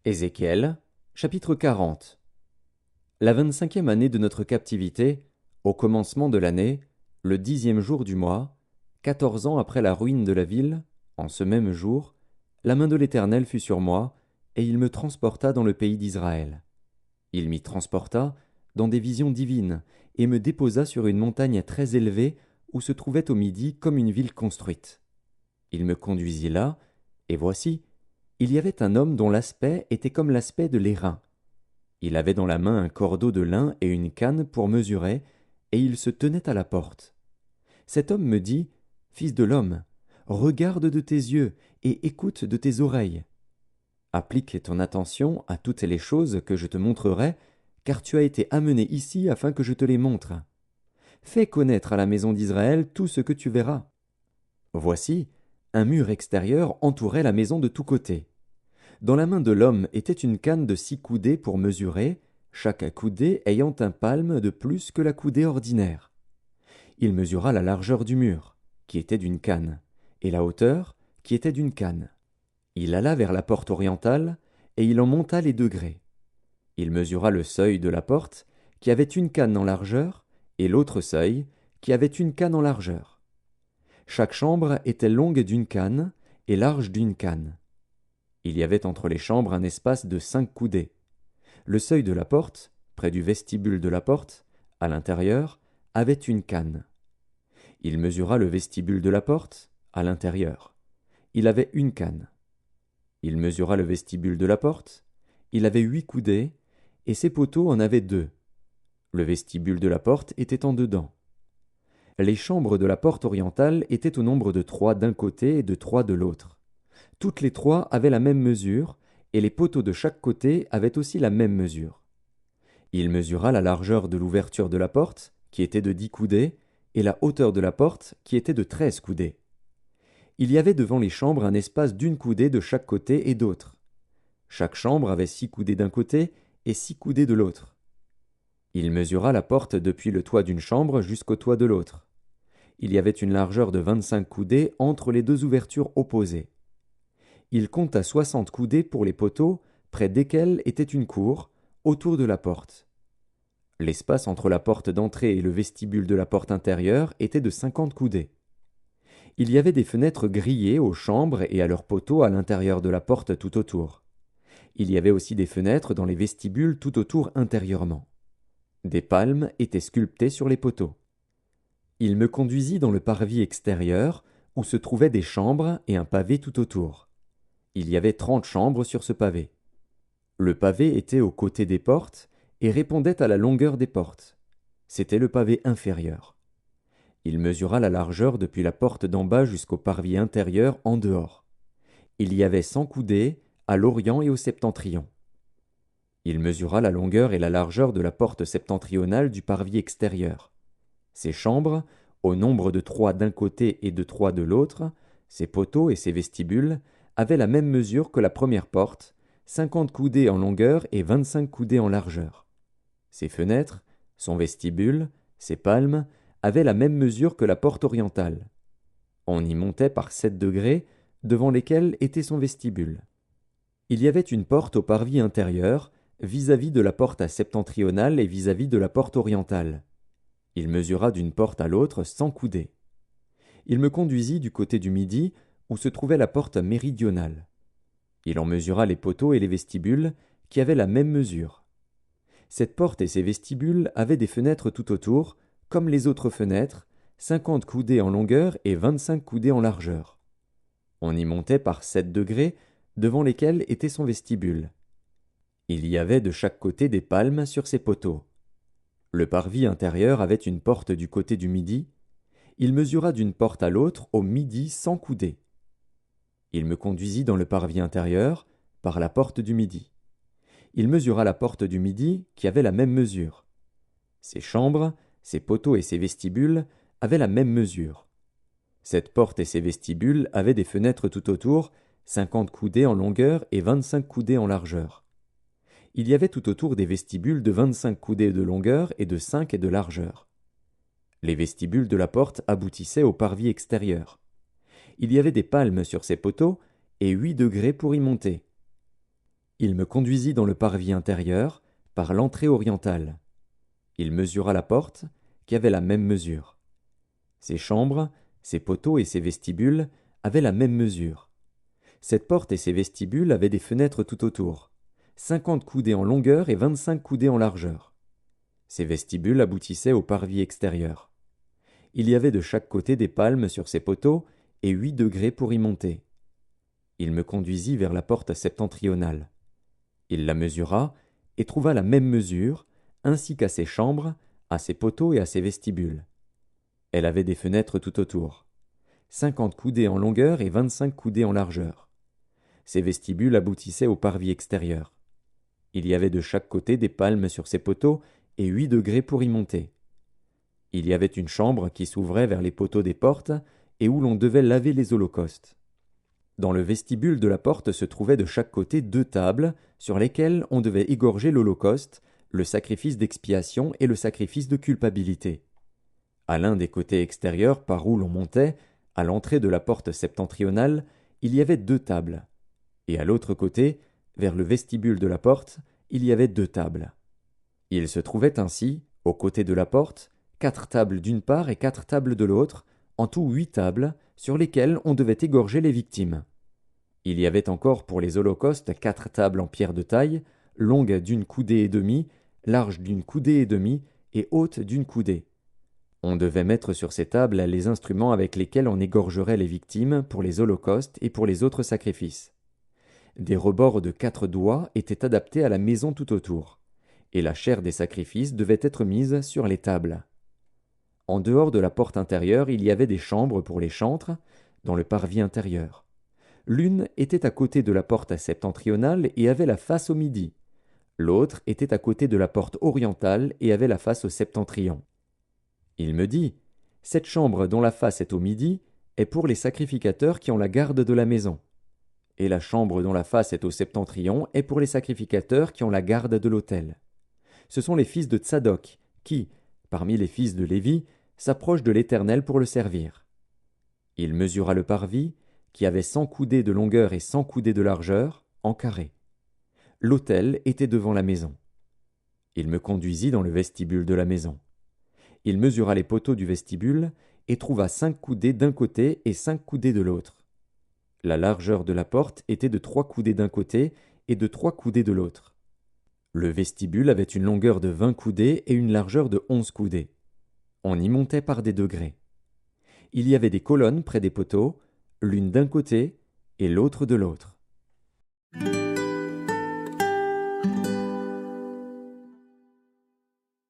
Ézéchiel, chapitre 40. La 25e année de notre captivité, au commencement de l'année, le 10e jour du mois, 14 ans après la ruine de la ville, en ce même jour, la main de l'Éternel fut sur moi, et il me transporta dans le pays d'Israël. Il m'y transporta dans des visions divines, et me déposa sur une montagne très élevée où se trouvait au midi comme une ville construite. Il me conduisit là, et voici, il y avait un homme dont l'aspect était comme l'aspect de l'airain. Il avait dans la main un cordeau de lin et une canne pour mesurer, et il se tenait à la porte. Cet homme me dit, « Fils de l'homme, regarde de tes yeux et écoute de tes oreilles. Applique ton attention à toutes les choses que je te montrerai, car tu as été amené ici afin que je te les montre. Fais connaître à la maison d'Israël tout ce que tu verras. » Voici, un mur extérieur entourait la maison de tous côtés. Dans la main de l'homme était une canne de 6 coudées pour mesurer, chaque coudée ayant un palme de plus que la coudée ordinaire. Il mesura la largeur du mur, qui était d'une canne, et la hauteur, qui était d'une canne. Il alla vers la porte orientale, et il en monta les degrés. Il mesura le seuil de la porte, qui avait une canne en largeur, et l'autre seuil, qui avait une canne en largeur. Chaque chambre était longue d'une canne et large d'une canne. Il y avait entre les chambres un espace de 5 coudées. Le seuil de la porte, près du vestibule de la porte, à l'intérieur, avait une canne. Il mesura le vestibule de la porte, à l'intérieur. Il avait une canne. Il mesura le vestibule de la porte. Il avait 8 coudées, et ses poteaux en avaient 2. Le vestibule de la porte était en dedans. Les chambres de la porte orientale étaient au nombre de 3 d'un côté et de 3 de l'autre. Toutes les 3 avaient la même mesure, et les poteaux de chaque côté avaient aussi la même mesure. Il mesura la largeur de l'ouverture de la porte, qui était de 10 coudées, et la hauteur de la porte, qui était de 13 coudées. Il y avait devant les chambres un espace d'1 coudée de chaque côté et d'autre. Chaque chambre avait 6 coudées d'un côté et 6 coudées de l'autre. Il mesura la porte depuis le toit d'une chambre jusqu'au toit de l'autre. Il y avait une largeur de 25 coudées entre les 2 ouvertures opposées. Il compta 60 coudées pour les poteaux, près desquels était une cour, autour de la porte. L'espace entre la porte d'entrée et le vestibule de la porte intérieure était de 50 coudées. Il y avait des fenêtres grillées aux chambres et à leurs poteaux à l'intérieur de la porte tout autour. Il y avait aussi des fenêtres dans les vestibules tout autour intérieurement. Des palmes étaient sculptées sur les poteaux. Il me conduisit dans le parvis extérieur, où se trouvaient des chambres et un pavé tout autour. Il y avait 30 chambres sur ce pavé. Le pavé était aux côtés des portes et répondait à la longueur des portes. C'était le pavé inférieur. Il mesura la largeur depuis la porte d'en bas jusqu'au parvis intérieur en dehors. Il y avait 100 coudées à l'orient et au septentrion. Il mesura la longueur et la largeur de la porte septentrionale du parvis extérieur. Ces chambres, au nombre de 3 d'un côté et de 3 de l'autre, ses poteaux et ses vestibules, avaient la même mesure que la première porte, 50 coudées en longueur et 25 coudées en largeur. Ses fenêtres, son vestibule, ses palmes, avaient la même mesure que la porte orientale. On y montait par 7 degrés, devant lesquels était son vestibule. Il y avait une porte au parvis intérieur, vis-à-vis de la porte septentrionale et vis-à-vis de la porte orientale. Il mesura d'une porte à l'autre 100 coudées. Il me conduisit du côté du midi, où se trouvait la porte méridionale. Il en mesura les poteaux et les vestibules, qui avaient la même mesure. Cette porte et ses vestibules avaient des fenêtres tout autour, comme les autres fenêtres, 50 coudées en longueur et 25 coudées en largeur. On y montait par 7 degrés, devant lesquels était son vestibule. Il y avait de chaque côté des palmes sur ses poteaux. Le parvis intérieur avait une porte du côté du midi. Il mesura d'une porte à l'autre au midi 100 coudées. Il me conduisit dans le parvis intérieur, par la porte du midi. Il mesura la porte du midi, qui avait la même mesure. Ses chambres, ses poteaux et ses vestibules avaient la même mesure. Cette porte et ses vestibules avaient des fenêtres tout autour, 50 coudées en longueur et 25 coudées en largeur. Il y avait tout autour des vestibules de 25 coudées de longueur et de 5 de largeur. Les vestibules de la porte aboutissaient au parvis extérieur. Il y avait des palmes sur ces poteaux et 8 degrés pour y monter. Il me conduisit dans le parvis intérieur, par l'entrée orientale. Il mesura la porte, qui avait la même mesure. Ses chambres, ses poteaux et ses vestibules avaient la même mesure. Cette porte et ses vestibules avaient des fenêtres tout autour, 50 coudées en longueur et 25 coudées en largeur. Ces vestibules aboutissaient au parvis extérieur. Il y avait de chaque côté des palmes sur ces poteaux et 8 degrés pour y monter. Il me conduisit vers la porte septentrionale. Il la mesura et trouva la même mesure, ainsi qu'à ses chambres, à ses poteaux et à ses vestibules. Elle avait des fenêtres tout autour, 50 coudées en longueur et 25 coudées en largeur. Ces vestibules aboutissaient au parvis extérieur. Il y avait de chaque côté des palmes sur ces poteaux et 8 degrés pour y monter. Il y avait une chambre qui s'ouvrait vers les poteaux des portes et où l'on devait laver les holocaustes. Dans le vestibule de la porte se trouvaient de chaque côté 2 tables sur lesquelles on devait égorger l'holocauste, le sacrifice d'expiation et le sacrifice de culpabilité. À l'un des côtés extérieurs par où l'on montait, à l'entrée de la porte septentrionale, il y avait 2 tables. Et à l'autre côté, vers le vestibule de la porte, il y avait 2 tables. Il se trouvait ainsi, aux côtés de la porte, 4 tables d'une part et 4 tables de l'autre, en tout 8 tables, sur lesquelles on devait égorger les victimes. Il y avait encore pour les holocaustes 4 tables en pierre de taille, longues d'1 coudée et demie, larges d'1 coudée et demie et hautes d'1 coudée. On devait mettre sur ces tables les instruments avec lesquels on égorgerait les victimes pour les holocaustes et pour les autres sacrifices. Des rebords de 4 doigts étaient adaptés à la maison tout autour, et la chair des sacrifices devait être mise sur les tables. En dehors de la porte intérieure, il y avait des chambres pour les chantres, dans le parvis intérieur. L'une était à côté de la porte septentrionale et avait la face au midi. L'autre était à côté de la porte orientale et avait la face au septentrion. Il me dit, « Cette chambre dont la face est au midi est pour les sacrificateurs qui ont la garde de la maison. Et la chambre dont la face est au septentrion est pour les sacrificateurs qui ont la garde de l'autel. Ce sont les fils de Tsadok qui, parmi les fils de Lévi, s'approchent de l'Éternel pour le servir. » Il mesura le parvis, qui avait 100 coudées de longueur et 100 coudées de largeur, en carré. L'autel était devant la maison. Il me conduisit dans le vestibule de la maison. Il mesura les poteaux du vestibule et trouva 5 coudées d'un côté et 5 coudées de l'autre. La largeur de la porte était de 3 coudées d'un côté et de 3 coudées de l'autre. Le vestibule avait une longueur de 20 coudées et une largeur de 11 coudées. On y montait par des degrés. Il y avait des colonnes près des poteaux, l'une d'un côté et l'autre de l'autre.